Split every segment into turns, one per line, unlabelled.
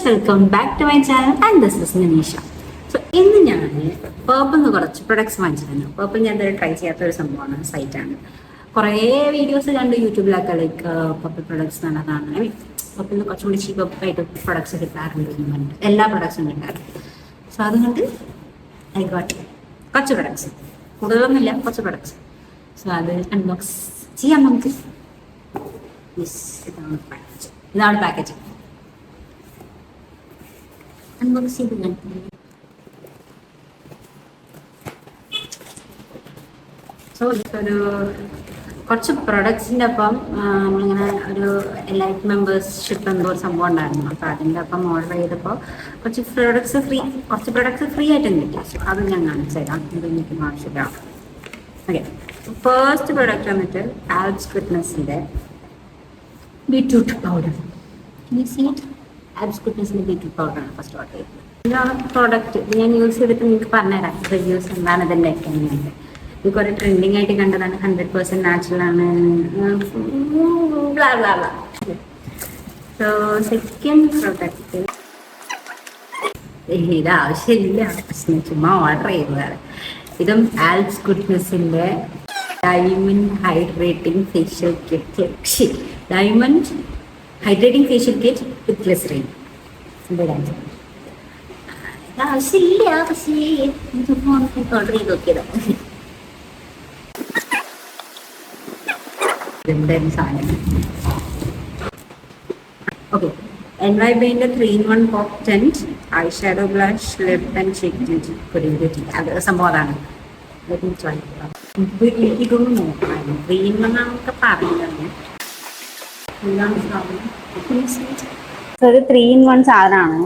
Welcome back to my channel and this is Nineesha. So ഇന്ന് ഞാൻ purple കുറച്ച് products വാങ്ങിച്ചിരുന്നു. Purple ഞാൻ ഇതുവരെ ട്രൈ ചെയ്യാത്ത ഒരു സംഭവമാണ്, സൈറ്റാണ്. കുറേ വീഡിയോസ് കണ്ട് യൂട്യൂബിലൊക്കെ ലൈക്ക് പേർപ്പിൾ പ്രൊഡക്ട്സ് നല്ലതാണ്. ഐ മീൻ പേർപ്പിളിന് കുറച്ചും കൂടി ചീപ്പായിട്ട് പ്രൊഡക്ട്സ് കിട്ടാറുണ്ട് എന്ന് പറഞ്ഞിട്ട് എല്ലാ പ്രൊഡക്ട്സും കിട്ടാറുണ്ട്. സോ അതുകൊണ്ട് ഐ ഗോട്ട് കുറച്ച് പ്രൊഡക്ട്സ്, കൂടുതലൊന്നുമില്ല, കുറച്ച് പ്രൊഡക്ട്സ്. സോ അത് അൺബോക്സ് ചെയ്യാം നമുക്ക്. ഇതാണ് പാക്കേജ്. അൺബോക്സ് ചെയ്ത് സോ ഒരു കുറച്ച് പ്രൊഡക്ട്സിൻ്റെ ഒപ്പം നമ്മളിങ്ങനെ ഒരു എലൈറ്റ് മെമ്പേഴ്സ്ഷിപ്പ് എന്തോ ഒരു സംഭവം ഉണ്ടായിരുന്നു. അപ്പോൾ അതിൻ്റെ ഒപ്പം ഓർഡർ ചെയ്തപ്പോൾ കുറച്ച് പ്രൊഡക്ട്സ് ഫ്രീ ആയിട്ടും കിട്ടി. സോ അത് ഞാൻ കാണിച്ചു തരാം, ഇത് എനിക്ക് ആവശ്യമില്ല. ഓക്കെ, ഫസ്റ്റ് പ്രൊഡക്റ്റ് വന്നിട്ട് ആൽബ്സ് ഗുഡ്നെസ്സിൻ്റെ ബീറ്റ്റൂട്ട് പൗഡർ. ആബ്സ് ഗുഡ്നെസ്സിൻ്റെ ബീറ്റ്റൂട്ട് പൗഡറാണ് ഫസ്റ്റ് ഓർഡർ ചെയ്തത്. ഇതാണ് പ്രോഡക്റ്റ്. ഞാൻ യൂസ് ചെയ്തിട്ട് നിങ്ങൾക്ക് പറഞ്ഞുതരാം റിവ്യൂസ് എന്താണ് ഇതിൻ്റെ എങ്ങനെയുണ്ട്. ഇത് കുറേ ട്രെൻഡിങ് ആയിട്ട് കണ്ടതാണ്. 100% നാച്ചുറൽ ആണ്. സോ സെക്കൻഡ് പ്രൊഡക്റ്റ് ഇത് ആവശ്യമില്ല, ചുമ്മാ ഓർഡർ ചെയ്തതാണ്. ഇതും ആൽബ്സ് ഗുഡ്നെസ്സിൻ്റെ diamond hydrating facial kit. Diamond hydrating facial kit with glycerin. ആവശ്യമില്ല, പക്ഷേ ഓർഡർ ചെയ്ത് നോക്കിയതാണ്. എന്തായാലും സാധനം ഓക്കെ. NYBന്റെ 3-in-1 pop tint eye shadow blush lip and cheek പൊടിയുറ്റി. അത് സംഭവം അതാണ്. ഇതൊന്നും നോക്കാം. 3-in-1 നമുക്ക് പറയുന്നത് ഒരു 3-in-1 സാധനമാണ്.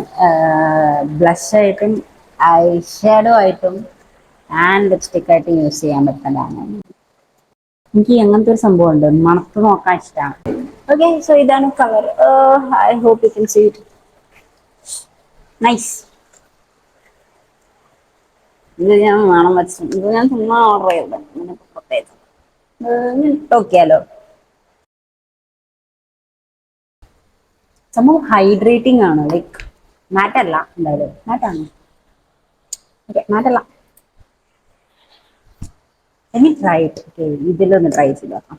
ബ്ലഷ് ആയിട്ടും ഐ ഷാഡോ ആയിട്ടും ആൻഡ് ലിപ്സ്റ്റിക് ആയിട്ടും യൂസ് ചെയ്യാൻ പറ്റുന്നതാണ്. എനിക്ക് അങ്ങനത്തെ ഒരു സംഭവം ഉണ്ട്, മണത്ത് നോക്കാൻ ഇഷ്ടമാണ്. ഓക്കെ, സോ ഇതാണ് colour. I hope you can see it. Nice. ഇത് ഞാൻ മണം വെച്ചു. ഇത് ഞാൻ ചുമ്മാ ഓർഡർ ചെയ്തത്. നോക്കിയാലോ. സംഭവം ഹൈഡ്രേറ്റിംഗ് ആണ്. ലൈക്ക് മാറ്റല്ല, എന്തായാലും മാറ്റാണ്. ഓക്കെ, മാറ്റല്ല. Let me try it. Okay, ഇതിലൊന്ന് ട്രൈ ചെയ്ത് നോക്കാം.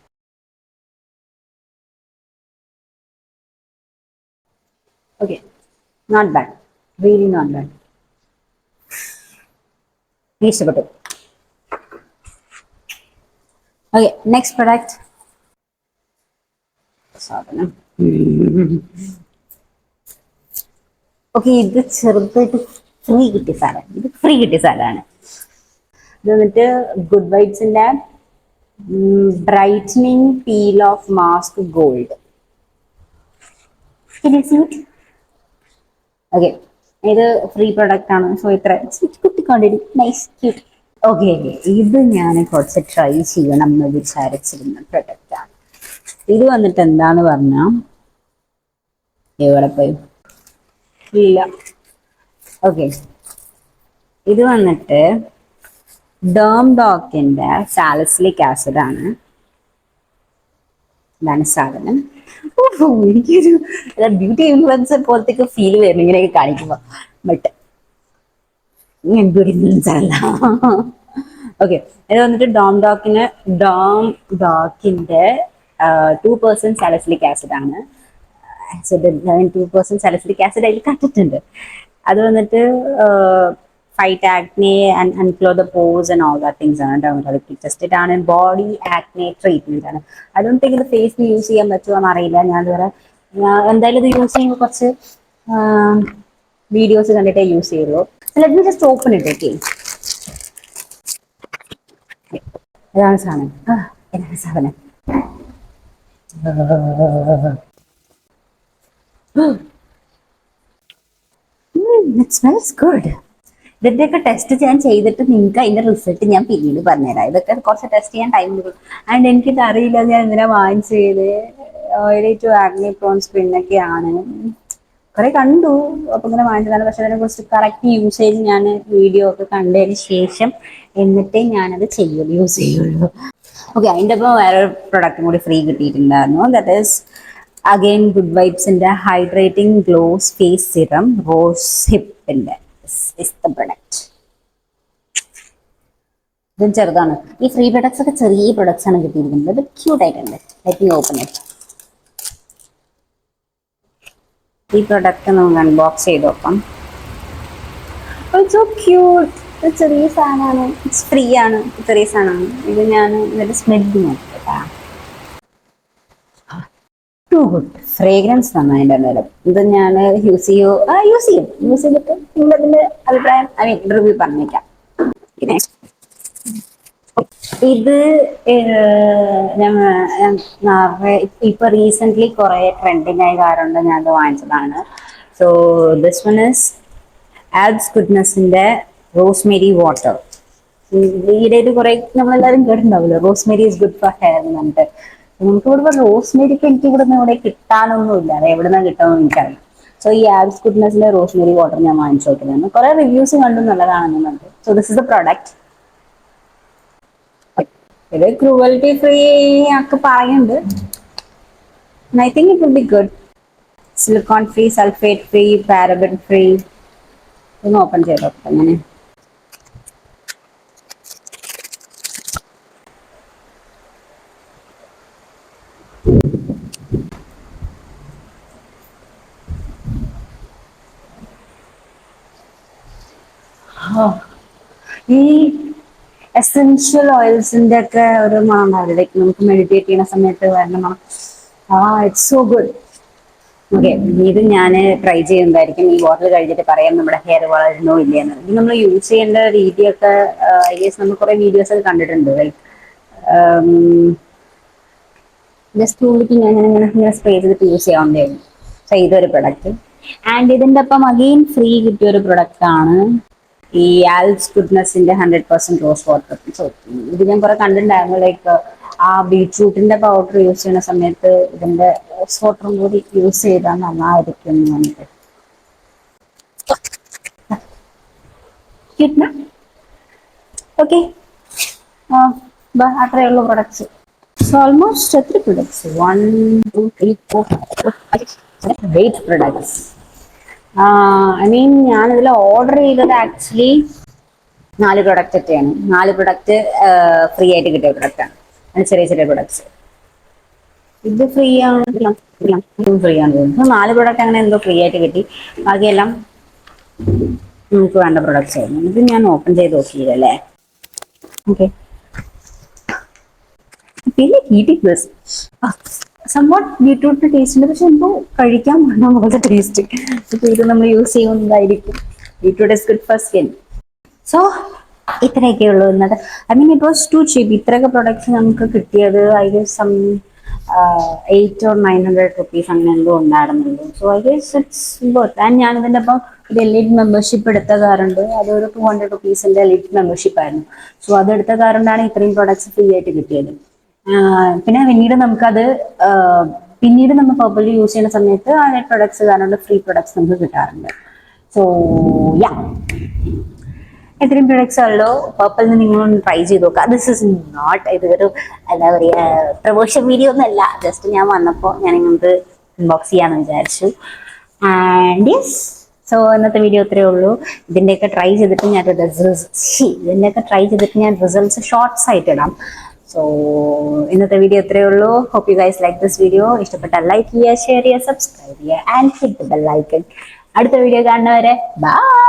Okay, not bad. Really not bad. ഇഷ്ടപ്പെട്ടു. Okay, next product. സാധനം. ഓക്കെ, ഇത് ചെറുതായിട്ട് ഫ്രീ കിട്ടിയ സാധനമാണ്. ഇത് വന്നിട്ട് ഗുഡ് വൈബ്സിന്റെ brightening peel off mask gold. Okay, ഇത് ഫ്രീ പ്രൊഡക്റ്റ് ആണ്. സോ ഇത്ര കുട്ടിക്കൊണ്ടിരി നൈസ് ക്യൂട്ട്. ഓക്കെ, ഇത് ഞാൻ കുറച്ച് ട്രൈ ചെയ്യണം എന്ന് വിചാരിച്ചിരുന്ന പ്രൊഡക്റ്റ് ആണ്. ഇത് വന്നിട്ട് എന്താന്ന് പറഞ്ഞാൽ എവിടെ പോയി ഇല്ല. ഓക്കെ, ഇത് വന്നിട്ട് ഡോക്കിന്റെ സാലിസിലിക് ആസിഡ് ആണ്. ഇതാണ് സാധനം. എനിക്കൊരു ബ്യൂട്ടി ഇൻഫ്ലുവൻസർ പോലത്തേക്ക് ഫീൽ വരുന്നു ഇങ്ങനെയൊക്കെ കാണിക്കുമ്പോ. ബട്ട് ബ്യൂട്ടി ഇൻഫ്ലുവൻസർ അല്ല. ഓക്കെ, ഇത് വന്നിട്ട് ഡോക്കിന്റെ 2% സാലിസിലിക് ആസിഡ് ആണ്. 2% സാലിസിലിക് ആസിഡ് അതിൽ കണ്ടിട്ടുണ്ട്. അത് വന്നിട്ട് fight acne and unclog the pores and all that things ആണ്. ഡെർമറ്റോളജിക്കൽ ടെസ്റ്റഡ് ആണ്. ബോഡി ആക്നെ ട്രീറ്റ്മെന്റ് ആണ്. ഐ ഡോണ്ട് തിങ്ക് ഇത് ഫേസിൽ യൂസ് ചെയ്യാൻ പറ്റുമോ എന്നറിയില്ല. ഞാൻ ഇതുവരെ എന്തായാലും ഇത് യൂസ് ചെയ്യുമ്പോൾ കുറച്ച് വീഡിയോസ് കണ്ടിട്ടേ യൂസ് ചെയ്യുള്ളൂ. Let me just open it. Okay, ഇതാണ് സാധനം. എന്താണ് സാധനം? It smells good. ഇതിൻ്റെയൊക്കെ ടെസ്റ്റ് ഞാൻ ചെയ്തിട്ട് നിങ്ങൾക്ക് അതിൻ്റെ റിസൾട്ട് ഞാൻ പിന്നീട് പറഞ്ഞുതരാം. ഇതൊക്കെ കുറച്ച് ടെസ്റ്റ് ചെയ്യാൻ ടൈം എടുക്കും. ആൻഡ് എനിക്കിത് അറിയില്ല ഞാൻ എന്തിനാ വാങ്ങിച്ചത്. ഓയിലി ടു ആക്നെ പ്രോൺ സ്കിന്നൊക്കെയാണ് കുറെ കണ്ടു. അപ്പം ഇങ്ങനെ വാങ്ങിച്ചതാണ്. പക്ഷെ അതിനെക്കുറിച്ച് കറക്റ്റ് യൂസേജ് ഞാൻ വീഡിയോ ഒക്കെ കണ്ടതിന് ശേഷം എന്നിട്ടേ ഞാനത് യൂസ് ചെയ്യുള്ളൂ. ഓക്കെ, അതിൻ്റെ ഒപ്പം വേറൊരു പ്രൊഡക്റ്റും കൂടി ഫ്രീ കിട്ടിയിട്ടുണ്ടായിരുന്നു. ദാറ്റ് ഈസ് അഗെയിൻ ഗുഡ് വൈബ്സിന്റെ hydrating glow face serum rose ഹിപ്പിന്റെ ഇസ് ദ പ്രൊഡക്റ്റ്. ഇതും ചെറുതാണ്. ഈ ഫ്രീ പ്രൊഡക്ട്സ് ഒക്കെ ചെറിയ പ്രൊഡക്ട്സ് ആണ് കിട്ടിയിരിക്കുന്നത്. ഇത് ക്യൂട്ട് ആയിട്ടുണ്ട്. Let me open it. ഈ പ്രൊഡക്റ്റ് നമുക്ക് അൺബോക്സ് ചെയ്ത് നോക്കാം. So cute. ഇത് ചെറിയ സാധനമാണ്. ഇറ്റ്സ് ഫ്രീ ആണ്. ചെറിയ സാധനമാണ്. ഇത് ഞാൻ ഇതിന്റെ സ്മെല്ല് നോക്കട്ടാ. Too good. ഫ്രേഗ്രൻസ് നന്നായിട്ട് എന്തായാലും ഇത് ഞാൻ യൂസ് ചെയ്തിട്ട് നിങ്ങളതിന്റെ അഭിപ്രായം റിവ്യൂ പറഞ്ഞേക്കാം. പിന്നെ ഇത് ഇപ്പൊ റീസെന്റ് കുറെ ട്രെൻഡിങ് ആയ കാരണം ഞാൻ ഇത് വാങ്ങിച്ചതാണ്. So this one is Alps ഗുഡ്നെസിന്റെ റോസ്മേരി വാട്ടർ. ഈയിടെ കുറെ നമ്മളെല്ലാവരും കേട്ടിട്ടുണ്ടാവില്ലോ rosemary is good for hair എന്ന് പറഞ്ഞിട്ട്. നമുക്ക് ഇവിടെ റോസ്മേരി ഒക്കെ എനിക്ക് ഇവിടെ കിട്ടാനൊന്നുമില്ല. അത് എവിടെ നിന്നാണ് കിട്ടുമെന്ന് എനിക്കറിയാം. സോ ഈ ആബ്സ് ഗുഡ്നെസിന്റെ റോസ്മേരി വാട്ടർ ഞാൻ വാങ്ങിച്ചു നോക്കുന്നതാണ്. കുറെ റിവ്യൂസ് കണ്ടു നല്ലതാണെന്നുണ്ട്. So this is the product. ഇത് ക്രൂവൽറ്റി ഫ്രീ ഒക്കെ പറയുന്നുണ്ട്. I think it will be good. Silicone free, sulphate free, paraben free. ഒന്ന് ഓപ്പൺ ചെയ്തോ അങ്ങനെ. ഈ എസെൻഷ്യൽ ഓയിൽസിന്റെ ഒക്കെ ഒരു മണം ഉണ്ടാവില്ല. ലൈക്ക് നമുക്ക് മെഡിറ്റേറ്റ് ചെയ്യുന്ന സമയത്ത് വരണ മണം. It's so good. ഓക്കെ, ഇത് ഞാൻ ട്രൈ ചെയ്യുന്നതായിരിക്കും. ഈ ബോട്ടിൽ കഴിഞ്ഞിട്ട് പറയാം നമ്മുടെ ഹെയർ വളരണോ ഇല്ലയെന്ന്. ഇത് നമ്മൾ യൂസ് ചെയ്യേണ്ട രീതിയൊക്കെ ഐ ഗെസ് നമ്മൾ കുറെ വീഡിയോസ് ഒക്കെ കണ്ടിട്ടുണ്ട്. ലൈക്ക് ജസ്റ്റ് ഉള്ളിക്ക് ഇങ്ങനെ സ്പ്രേ ചെയ്തിട്ട് യൂസ് ചെയ്യാവുന്നതായിരുന്നു. സോ ഇതൊരു പ്രൊഡക്റ്റ്. ആൻഡ് ഇതിന്റെ ഒപ്പം അഗെയിൻ ഫ്രീ കിട്ടിയ ഒരു പ്രൊഡക്റ്റ് ആണ് ഈ ആൽസ് ഗുഡ്നെസിന്റെ 100% റോസ് വാട്ടർ. സോ ഇത് ഞാൻ കുറെ കണ്ടിട്ടുണ്ടായിരുന്നു. ലൈക്ക് ആ ബീട്രൂട്ടിന്റെ പൗഡർ യൂസ് ചെയ്യുന്ന സമയത്ത് ഇതിന്റെ റോസ് വാട്ടറും കൂടി യൂസ് ചെയ്താൽ നന്നായിരിക്കും എന്ന് പറഞ്ഞിട്ട്. ഓക്കെ, അത്രയേ ഉള്ളൂ പ്രൊഡക്ട്സ്. സോ ഓൾമോസ്റ്റ് എത്ര പ്രൊഡക്ട്സ്? 1 2 3 4 5 8 പ്രൊഡക്ട്സ്. ഐ മീൻ ഞാനിതിൽ ഓർഡർ ചെയ്തത് ആക്ച്വലി 4 പ്രൊഡക്റ്റ് ഒക്കെയാണ്. 4 പ്രൊഡക്റ്റ് ഫ്രീ ആയിട്ട് കിട്ടിയ പ്രൊഡക്റ്റാണ്. അത് ചെറിയ ചെറിയ പ്രൊഡക്ട്സ്. ഇത് ഫ്രീ ആണ്, ഫ്രീ ആണ് തോന്നുന്നു. 4 പ്രൊഡക്റ്റ് അങ്ങനെ എന്തോ ഫ്രീ ആയിട്ട് കിട്ടി. ബാക്കിയെല്ലാം നമുക്ക് വേണ്ട പ്രൊഡക്ട്സ് ആയിരുന്നു. ഇത് ഞാൻ ഓപ്പൺ ചെയ്ത് നോക്കിയില്ലേ. ഓക്കെ, പിന്നെ ഹീറ്റിംഗ് പ്ലസ് സംവാട്ട് ബീട്രൂട്ടിന്റെ ടേസ്റ്റ് ഉണ്ട്. പക്ഷെ എന്തോ കഴിക്കാൻ വേണ്ട പോലത്തെ ടേസ്റ്റ്. ഇപ്പൊ ഇത് നമ്മൾ യൂസ് ചെയ്യുന്നതായിരിക്കും. Beetroot is good for skin. So ഇത്രയൊക്കെ ഉള്ളൂ ഇന്നത്തെ. I mean it was too cheap. ഇത്രയൊക്കെ പ്രൊഡക്ട്സ് നമുക്ക് കിട്ടിയത് I guess some 800 or 900 rupees അങ്ങനെ എന്തോ ഉണ്ടായിരുന്നുള്ളൂ. So I guess it's worth. And ഞാൻ ഇതിന്റെ ഒപ്പം ഒരു എലൈറ്റ് മെമ്പർഷിപ്പ് എടുത്ത കാറുണ്ട്. അതൊരു 200 rupeesന്റെ എലൈറ്റ് മെമ്പർഷിപ്പ് ആയിരുന്നു. സോ അതെടുത്ത കാരണമാണ് ഇത്രയും പ്രൊഡക്ട്സ് ഫ്രീ ആയിട്ട് കിട്ടിയത്. പിന്നെ പിന്നീട് നമ്മൾ പർപ്പിൾ യൂസ് ചെയ്യുന്ന സമയത്ത് ആ പ്രൊഡക്ട്സ് കാരണം ഫ്രീ പ്രൊഡക്ട്സ് നമുക്ക് കിട്ടാറുണ്ട്. സോ യാ, ഇത്രയും പ്രൊഡക്ട്സ് ഉള്ളൂ. പർപ്പിൾ നിങ്ങളൊന്ന് ട്രൈ ചെയ്ത് നോക്കുക. ദിസ് ഇസ് നോട്ട് ഇതൊരു എന്താ പറയുക പ്രൊമോഷൻ വീഡിയോ ഒന്നല്ല. ജസ്റ്റ് ഞാൻ വന്നപ്പോൾ ഞാൻ നിങ്ങൾക്ക് ഇൻബോക്സ് ചെയ്യാമെന്ന് വിചാരിച്ചു. ആൻഡ് യെസ്, സോ ഇന്നത്തെ വീഡിയോ ഇത്രയേ ഉള്ളൂ. ഇതിൻ്റെയൊക്കെ ട്രൈ ചെയ്തിട്ട് ഞാൻ റിസൾട്ട്സ് ഷോർട്സ് ആയിട്ട് ഇടാം. സോ ഇന്നത്തെ വീഡിയോ ഇത്രയേ ഉള്ളൂ. Hope you guys like this video. ഇഷ്ടപ്പെട്ടാൽ ലൈക്ക് ചെയ്യുക, ഷെയർ ചെയ്യുക, സബ്സ്ക്രൈബ് ചെയ്യുക and hit the bell icon. അടുത്ത വീഡിയോ കാണുന്നവരെ ബൈ.